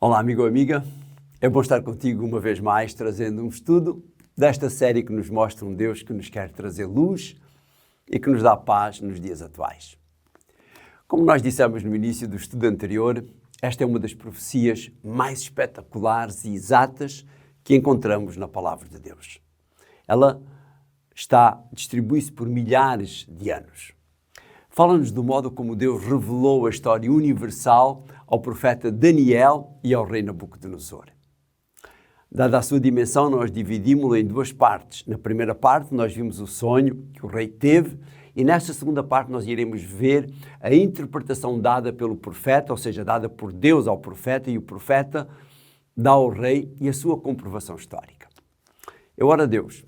Olá, amigo ou amiga. É bom estar contigo uma vez mais, trazendo um estudo desta série que nos mostra um Deus que nos quer trazer luz e que nos dá paz nos dias atuais. Como nós dissemos no início do estudo anterior, esta é uma das profecias mais espetaculares e exatas que encontramos na Palavra de Deus. Ela distribui-se por milhares de anos. Fala-nos do modo como Deus revelou a história universal ao profeta Daniel e ao rei Nabucodonosor. Dada a sua dimensão, nós dividimos-la em duas partes. Na primeira parte, nós vimos o sonho que o rei teve, e nesta segunda parte nós iremos ver a interpretação dada pelo profeta, ou seja, dada por Deus ao profeta, e o profeta dá ao rei e a sua comprovação histórica. Eu oro a Deus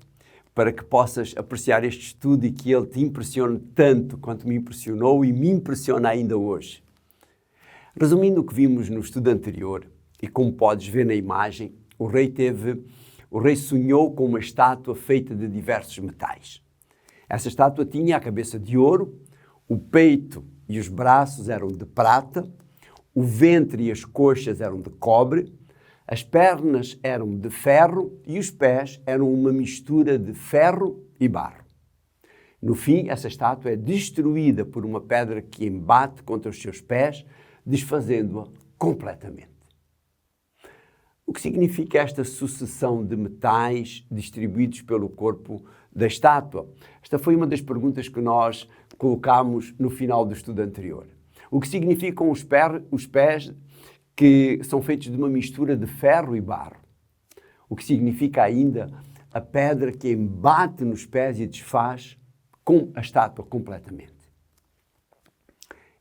para que possas apreciar este estudo e que ele te impressione tanto quanto me impressionou e me impressiona ainda hoje. Resumindo o que vimos no estudo anterior, e como podes ver na imagem, o rei sonhou com uma estátua feita de diversos metais. Essa estátua tinha a cabeça de ouro, o peito e os braços eram de prata, o ventre e as coxas eram de cobre, as pernas eram de ferro e os pés eram uma mistura de ferro e barro. No fim, essa estátua é destruída por uma pedra que embate contra os seus pés, desfazendo-a completamente. O que significa esta sucessão de metais distribuídos pelo corpo da estátua? Esta foi uma das perguntas que nós colocámos no final do estudo anterior. O que significam os pés que são feitos de uma mistura de ferro e barro? O que significa ainda a pedra que embate nos pés e desfaz com a estátua completamente?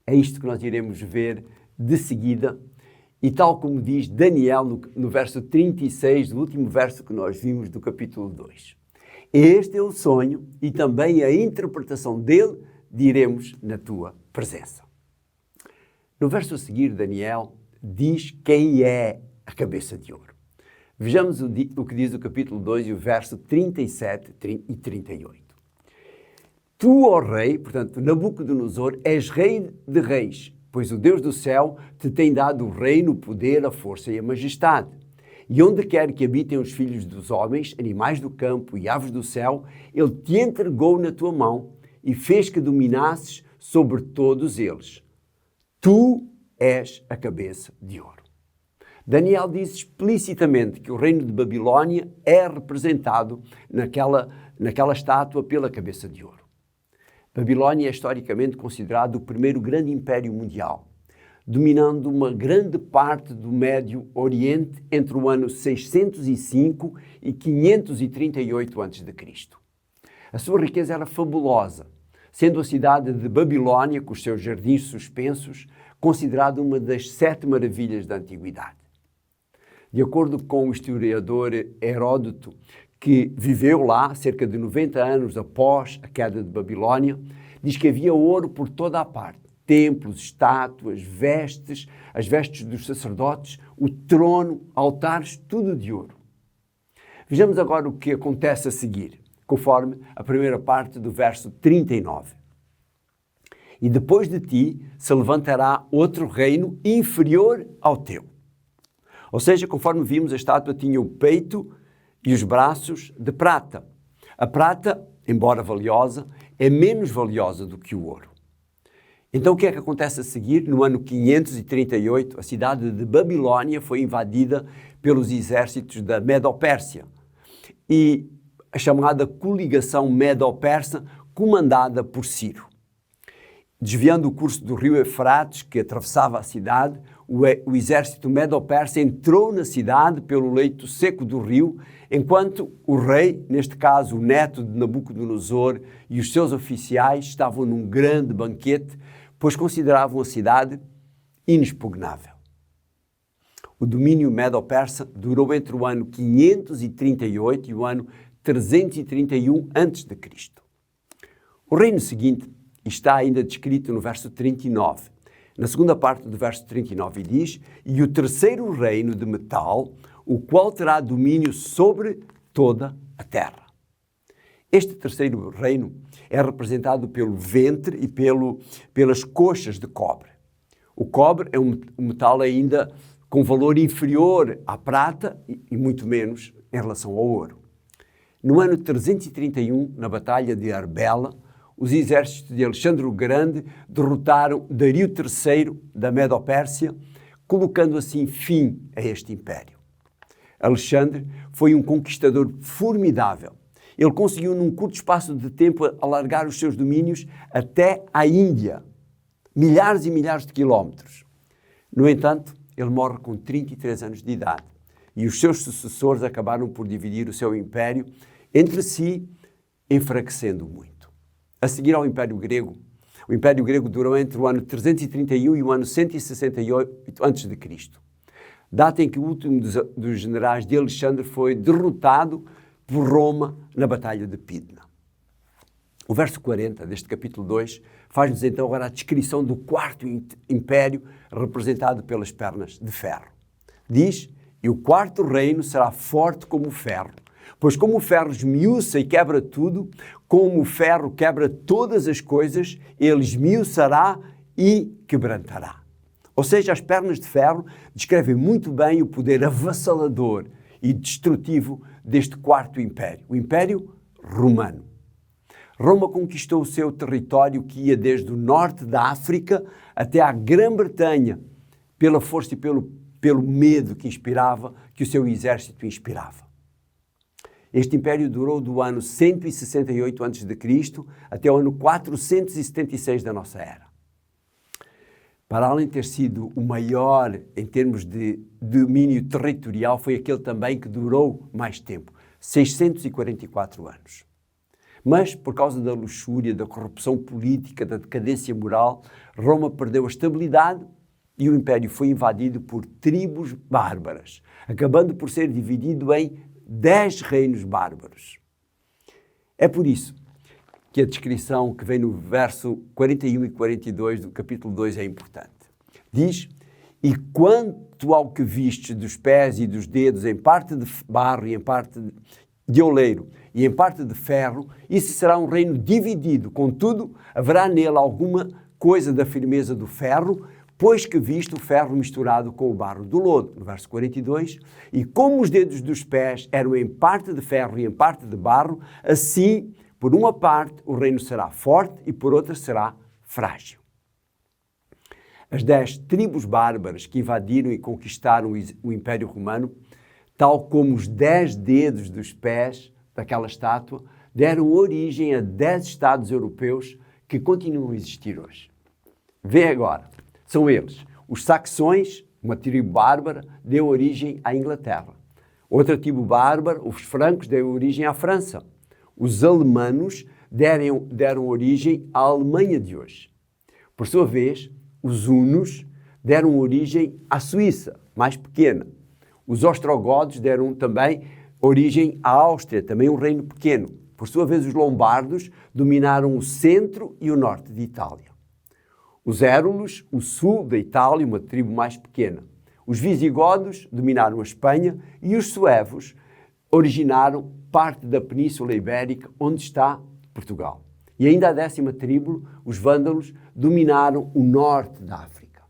É isto que nós iremos ver de seguida, e tal como diz Daniel no verso 36, do último verso que nós vimos do capítulo 2. Este é o sonho e também a interpretação dele diremos na tua presença. No verso a seguir, Daniel diz quem é a cabeça de ouro. Vejamos o que diz o capítulo 2 e o verso 37 e 38. Tu, ó rei, portanto, Nabucodonosor, és rei de reis, pois o Deus do céu te tem dado o reino, o poder, a força e a majestade. E onde quer que habitem os filhos dos homens, animais do campo e aves do céu, ele te entregou na tua mão e fez que dominasses sobre todos eles. Tu és a cabeça de ouro. Daniel diz explicitamente que o reino de Babilónia é representado naquela estátua pela cabeça de ouro. Babilónia é historicamente considerado o primeiro grande império mundial, dominando uma grande parte do Médio Oriente entre o ano 605 e 538 a.C. A sua riqueza era fabulosa, sendo a cidade de Babilónia, com os seus jardins suspensos, considerada uma das 7 maravilhas da antiguidade. De acordo com o historiador Heródoto, que viveu lá cerca de 90 anos após a queda de Babilónia, diz que havia ouro por toda a parte. Templos, estátuas, vestes, as vestes dos sacerdotes, o trono, altares, tudo de ouro. Vejamos agora o que acontece a seguir, conforme a primeira parte do verso 39. E depois de ti se levantará outro reino inferior ao teu. Ou seja, conforme vimos, a estátua tinha o peito e os braços de prata. A prata, embora valiosa, é menos valiosa do que o ouro. Então o que é que acontece a seguir? No ano 538, a cidade de Babilónia foi invadida pelos exércitos da Medo-Pérsia e a chamada coligação Medo-Persa, comandada por Ciro. Desviando o curso do rio Eufrates, que atravessava a cidade, o exército Medo-Persa entrou na cidade pelo leito seco do rio, enquanto o rei, neste caso o neto de Nabucodonosor, e os seus oficiais estavam num grande banquete, pois consideravam a cidade inexpugnável. O domínio Medo-Persa durou entre o ano 538 e o ano 331 a.C. O reino seguinte está ainda descrito no verso 39. Na segunda parte do verso 39 diz: e o terceiro reino de metal, o qual terá domínio sobre toda a terra. Este terceiro reino é representado pelo ventre e pelas coxas de cobre. O cobre é um metal ainda com valor inferior à prata e muito menos em relação ao ouro. No ano 331, na Batalha de Arbela, os exércitos de Alexandre o Grande derrotaram Dario III da Medo-Pérsia, colocando assim fim a este império. Alexandre foi um conquistador formidável. Ele conseguiu, num curto espaço de tempo, alargar os seus domínios até à Índia, milhares e milhares de quilómetros. No entanto, ele morre com 33 anos de idade e os seus sucessores acabaram por dividir o seu império entre si, enfraquecendo-o muito. A seguir ao Império Grego, o Império Grego durou entre o ano 331 e o ano 168 a.C., data em que o último dos generais de Alexandre foi derrotado por Roma na Batalha de Pydna. O verso 40 deste capítulo 2 faz-nos então agora a descrição do quarto império representado pelas pernas de ferro. Diz: "E o quarto reino será forte como o ferro, pois como o ferro esmiuça e quebra tudo, como o ferro quebra todas as coisas, ele esmiuçará e quebrantará." Ou seja, as pernas de ferro descrevem muito bem o poder avassalador e destrutivo deste quarto império, o Império Romano. Roma conquistou o seu território que ia desde o norte da África até à Grã-Bretanha, pela força e pelo medo que inspirava, que o seu exército inspirava. Este império durou do ano 168 a.C. até o ano 476 da nossa era. Para além de ter sido o maior em termos de domínio territorial, foi aquele também que durou mais tempo, 644 anos. Mas, por causa da luxúria, da corrupção política, da decadência moral, Roma perdeu a estabilidade e o império foi invadido por tribos bárbaras, acabando por ser dividido em 10 reinos bárbaros. É por isso que a descrição que vem no verso 41 e 42 do capítulo 2 é importante. Diz: "E quanto ao que vistes dos pés e dos dedos, em parte de barro e em parte de oleiro e em parte de ferro, isso será um reino dividido. Contudo, haverá nele alguma coisa da firmeza do ferro, pois que viste o ferro misturado com o barro do lodo." No verso 42, "E como os dedos dos pés eram em parte de ferro e em parte de barro, assim, por uma parte, o reino será forte e por outra será frágil." As 10 tribos bárbaras que invadiram e conquistaram o Império Romano, tal como os 10 dedos dos pés daquela estátua, deram origem a 10 estados europeus que continuam a existir hoje. Vê agora, são eles. Os saxões, uma tribo bárbara, deu origem à Inglaterra. Outra tribo bárbara, os francos, deu origem à França. Os alemanos deram origem à Alemanha de hoje. Por sua vez, os hunos deram origem à Suíça, mais pequena. Os ostrogodos deram também origem à Áustria, também um reino pequeno. Por sua vez, os lombardos dominaram o centro e o norte de Itália. Os érulos, o sul da Itália, uma tribo mais pequena. Os visigodos dominaram a Espanha e os suevos originaram parte da Península Ibérica, onde está Portugal. E ainda a 10ª tribo, os vândalos, dominaram o norte da África.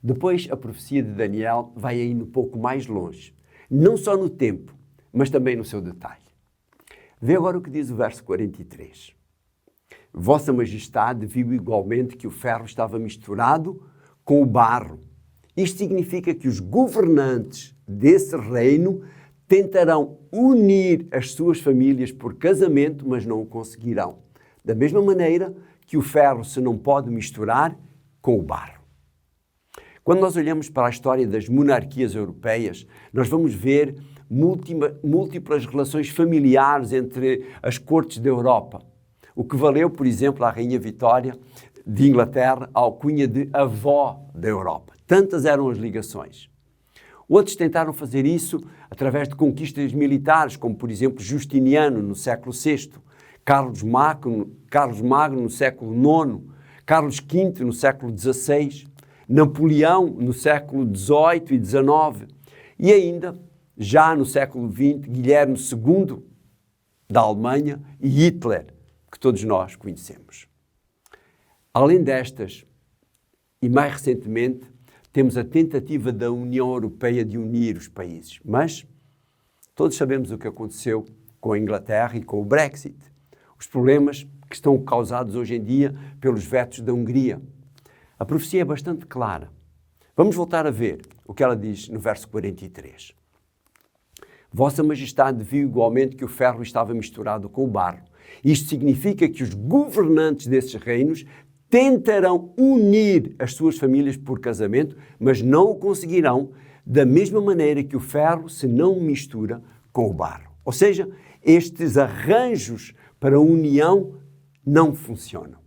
Depois, a profecia de Daniel vai ainda um pouco mais longe, não só no tempo, mas também no seu detalhe. Vê agora o que diz o verso 43. "Vossa Majestade viu igualmente que o ferro estava misturado com o barro. Isto significa que os governantes desse reino tentarão unir as suas famílias por casamento, mas não o conseguirão. Da mesma maneira que o ferro se não pode misturar com o barro." Quando nós olhamos para a história das monarquias europeias, nós vamos ver múltiplas relações familiares entre as cortes da Europa, o que valeu, por exemplo, à Rainha Vitória de Inglaterra a alcunha de avó da Europa. Tantas eram as ligações. Outros tentaram fazer isso através de conquistas militares, como, por exemplo, Justiniano, no século VI, Carlos Magno, no século IX, Carlos V, no século XVI, Napoleão, no século XVIII e XIX, e ainda, já no século XX, Guilherme II, da Alemanha, e Hitler, que todos nós conhecemos. Além destas, e mais recentemente, temos a tentativa da União Europeia de unir os países. Mas todos sabemos o que aconteceu com a Inglaterra e com o Brexit. Os problemas que estão causados hoje em dia pelos vetos da Hungria. A profecia é bastante clara. Vamos voltar a ver o que ela diz no verso 43. Vossa Majestade viu igualmente que o ferro estava misturado com o barro. Isto significa que os governantes desses reinos tentarão unir as suas famílias por casamento, mas não o conseguirão, da mesma maneira que o ferro se não mistura com o barro. Ou seja, estes arranjos para a união não funcionam.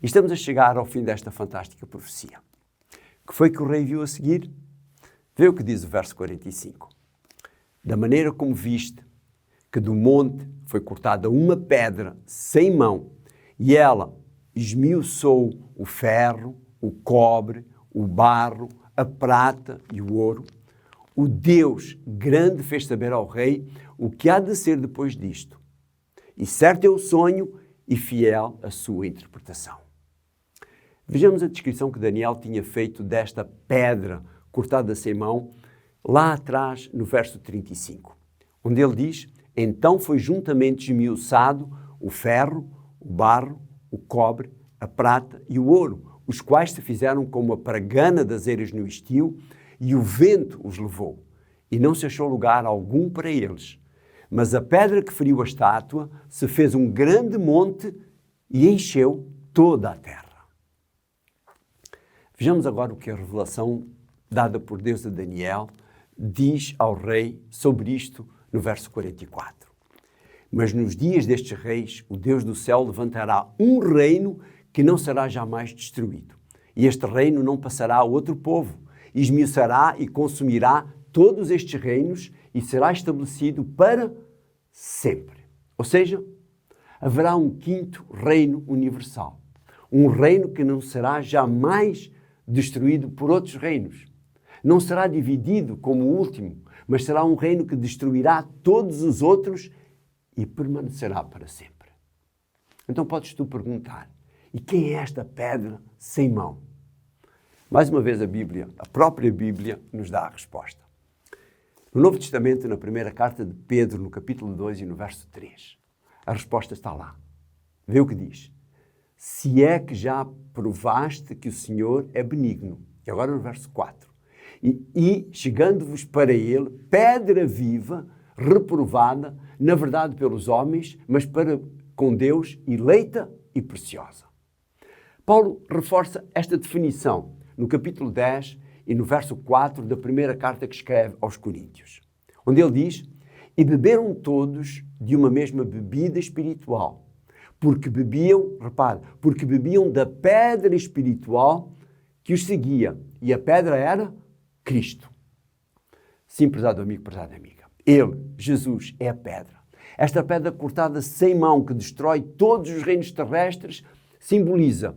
E estamos a chegar ao fim desta fantástica profecia. O que foi que o rei viu a seguir? Vê o que diz o verso 45. Da maneira como viste que do monte foi cortada uma pedra sem mão, e ela esmiuçou o ferro, o cobre, o barro, a prata e o ouro, o Deus grande fez saber ao rei o que há de ser depois disto. E certo é o sonho e fiel a sua interpretação. Vejamos a descrição que Daniel tinha feito desta pedra cortada sem mão, lá atrás no verso 35, onde ele diz: então foi juntamente esmiuçado o ferro, o barro, o cobre, a prata e o ouro, os quais se fizeram como a paragana das eiras no estio, e o vento os levou, e não se achou lugar algum para eles. Mas a pedra que feriu a estátua se fez um grande monte e encheu toda a terra. Vejamos agora o que a revelação dada por Deus a Daniel diz ao rei sobre isto no verso 44. Mas nos dias destes reis, o Deus do céu levantará um reino que não será jamais destruído. E este reino não passará a outro povo. Esmiuçará e consumirá todos estes reinos e será estabelecido para sempre. Ou seja, haverá um quinto reino universal. Um reino que não será jamais destruído por outros reinos. Não será dividido como o último, mas será um reino que destruirá todos os outros e permanecerá para sempre. Então podes tu perguntar, e quem é esta pedra sem mão? Mais uma vez a Bíblia, a própria Bíblia, nos dá a resposta. No Novo Testamento, na primeira carta de Pedro, no capítulo 2 e no verso 3, a resposta está lá. Vê o que diz. Se é que já provaste que o Senhor é benigno. E agora no verso 4. E chegando-vos para ele, pedra viva, reprovada, na verdade pelos homens, mas para com Deus, eleita e preciosa. Paulo reforça esta definição no capítulo 10 e no verso 4 da primeira carta que escreve aos Coríntios, onde ele diz: e beberam todos de uma mesma bebida espiritual, porque bebiam, repare, porque bebiam da pedra espiritual que os seguia, e a pedra era Cristo. Sim, prezado amigo, prezada amiga, ele, Jesus, é a pedra. Esta pedra cortada sem mão que destrói todos os reinos terrestres simboliza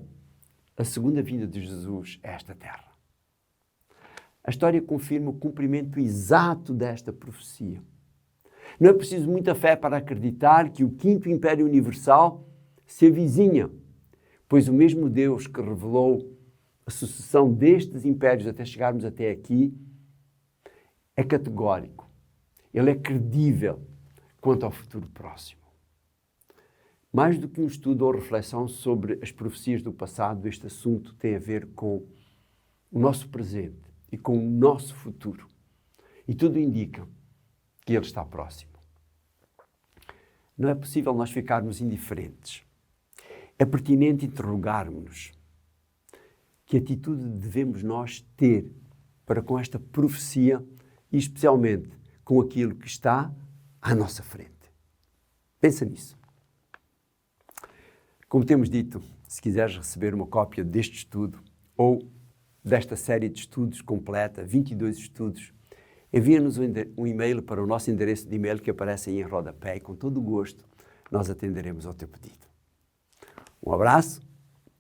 a segunda vinda de Jesus a esta terra. A história confirma o cumprimento exato desta profecia. Não é preciso muita fé para acreditar que o quinto império universal se avizinha, pois o mesmo Deus que revelou a sucessão destes impérios até chegarmos até aqui é categórico. Ele é credível quanto ao futuro próximo. Mais do que um estudo ou reflexão sobre as profecias do passado, este assunto tem a ver com o nosso presente e com o nosso futuro. E tudo indica que ele está próximo. Não é possível nós ficarmos indiferentes. É pertinente interrogarmos-nos. Que atitude devemos nós ter para com esta profecia e especialmente com aquilo que está à nossa frente? Pensa nisso. Como temos dito, se quiseres receber uma cópia deste estudo ou desta série de estudos completa, 22 estudos, envia-nos um e-mail para o nosso endereço de e-mail que aparece aí em rodapé e com todo o gosto nós atenderemos ao teu pedido. Um abraço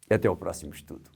e até ao próximo estudo.